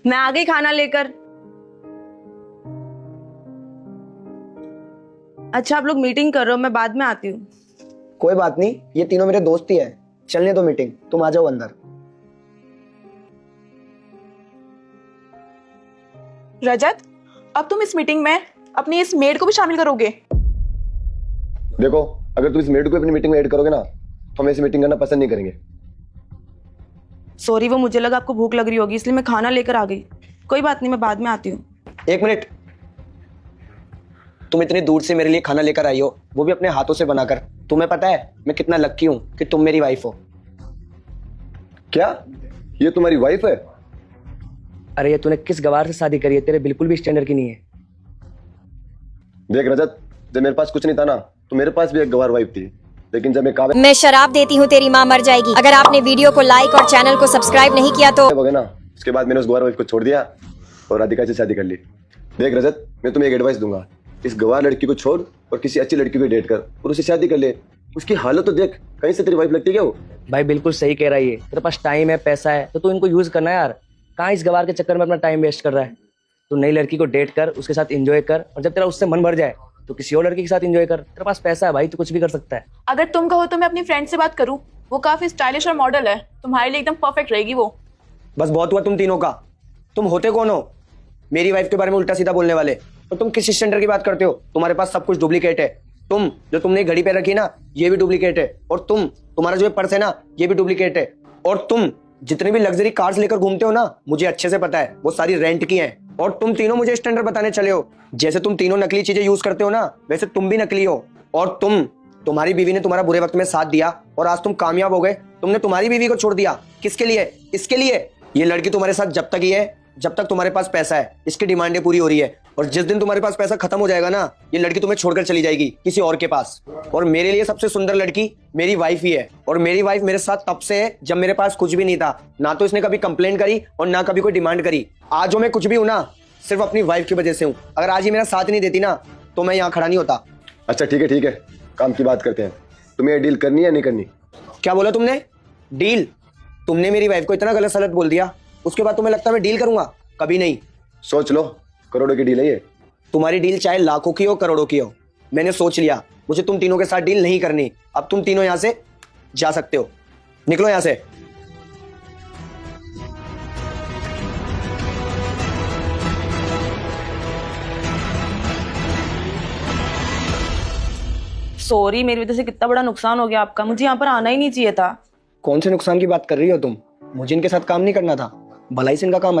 मैं आ गई खाना लेकर। अच्छा आप लोग मीटिंग कर रहे हो, मैं बाद में आती हूँ। कोई बात नहीं, ये तीनों मेरे दोस्त ही है। चलने दो मीटिंग, तुम आ जाओ अंदर। रजत, अब तुम इस मीटिंग में अपनी इस मेड को भी शामिल करोगे? देखो, अगर तुम इस मेड को अपनी मीटिंग में ऐड करोगे ना तो हम ऐसी मीटिंग करना पसंद नहीं करेंगे। सॉरी, वो मुझे लगा आपको भूख लग रही होगी इसलिए मैं खाना लेकर आ गई। कोई बात नहीं, मैं बाद में आती हूँ। एक मिनट, तुम इतनी दूर से मेरे लिए खाना लेकर आई हो, वो भी अपने हाथों से बनाकर। तुम्हें पता है मैं कितना लक्की हूँ कि तुम मेरी वाइफ हो। क्या ये तुम्हारी वाइफ है? अरे ये तूने किस गवार से शादी करी है? तेरे बिल्कुल भी स्टैंडर्ड की नहीं है। देख रजत, जब मेरे पास कुछ नहीं था ना तो मेरे पास भी एक गवार वाइफ थी, लेकिन जब मैं शराब देती हूँ तेरी माँ मर जाएगी। अगर आपने वीडियो को लाइक और चैनल को सब्सक्राइब नहीं किया तो ना उसके बाद मैंने उस गवार वाइफ को छोड़ दिया और राधिका से शादी कर ली। देख रजत, मैं तुम्हें एक एडवाइस दूंगा, इस गवार लड़की को छोड़ और किसी अच्छी लड़की को डेट कर और उससे शादी कर ले। उसकी हालत तो देख, कहीं से तेरी वाइफ लगती है क्या वो? भाई बिल्कुल सही कह रहा है ये। तेरे पास टाइम है, पैसा है, तो तू इनको यूज करना है यार। कहाँ इस गवार के चक्कर में अपना टाइम वेस्ट कर रहा है? तू नई लड़की को डेट कर, उसके साथ एंजॉय कर, और जब तेरा उससे मन भर जाए तो किसी और लड़की के साथ एंजॉय कर। तेरे पास पैसा है भाई, तू कुछ भी कर सकता है। अगर तुम कहो तो मैं अपनी फ्रेंड से बात करूं, वो काफी स्टाइलिश और मॉडल है, तुम्हारे लिए एकदम परफेक्ट रहेगी वो। बस बहुत हुआ तुम तीनों का। तुम होते कौन हो मेरी वाइफ के बारे में उल्टा सीधा बोलने वाले? तो तुम किस स्टैंडर्ड की बात करते हो? तुम्हारे पास सब कुछ डुप्लीकेट है। तुम जो तुमने घड़ी पे रखी ना, ये भी डुप्लीकेट है। और तुम्हारा जो पर्स है ना, ये भी डुप्लीकेट है। और तुम जितने भी लग्जरी कार्स लेकर घूमते हो ना, मुझे अच्छे से पता है वो सारी रेंट की हैं। और तुम तीनों मुझे स्टैंडर्ड बताने चले हो। जैसे तुम तीनों नकली चीजें यूज करते हो ना, वैसे तुम भी नकली हो। और तुम्हारी बीवी ने तुम्हारा बुरे वक्त में साथ दिया और आज तुम कामयाब हो गए। तुमने तुम्हारी बीवी को छोड़ दिया, किसके लिए? इसके लिए। ये लड़की तुम्हारे साथ जब तक ही है जब तक तुम्हारे पास पैसा है, इसकी डिमांडें पूरी हो रही है। और जिस दिन तुम्हारे पास पैसा खत्म हो जाएगा ना, ये लड़की तुम्हें छोड़कर चली जाएगी किसी और के पास। और मेरे लिए सबसे सुंदर लड़की मेरी वाइफ ही है। और मेरी वाइफ मेरे साथ तब से है जब मेरे पास कुछ भी नहीं था। ना तो इसने कभी कंप्लेंट करी और ना कभी कोई डिमांड करी। आज जो मैं कुछ भी हूं ना, सिर्फ अपनी वाइफ की वजह से हूं। अगर आज ये मेरा साथ नहीं देती ना, तो मैं यहाँ खड़ा नहीं होता। अच्छा ठीक है, काम की बात करते हैं। तुम्हें ये डील करनी है या नहीं करनी? क्या बोला तुमने? डील? तुमने मेरी वाइफ को इतना गलत सलत बोल दिया, उसके बाद तुम्हें लगता है मैं डील करूंगा? कभी नहीं। सोच लो, करोड़ों की डील है ये। तुम्हारी डील चाहे लाखों की हो, करोड़ों की हो, मैंने सोच लिया मुझे तुम तीनों के साथ डील नहीं करनी। अब तुम तीनों यहां से जा सकते हो, निकलो यहां से। सॉरी, मेरी वजह से कितना बड़ा नुकसान हो गया आपका। मुझे यहाँ पर आना ही नहीं चाहिए था। कौन से नुकसान की बात कर रही हो तुम? मुझे इनके साथ काम नहीं करना था, भलाई से इनका काम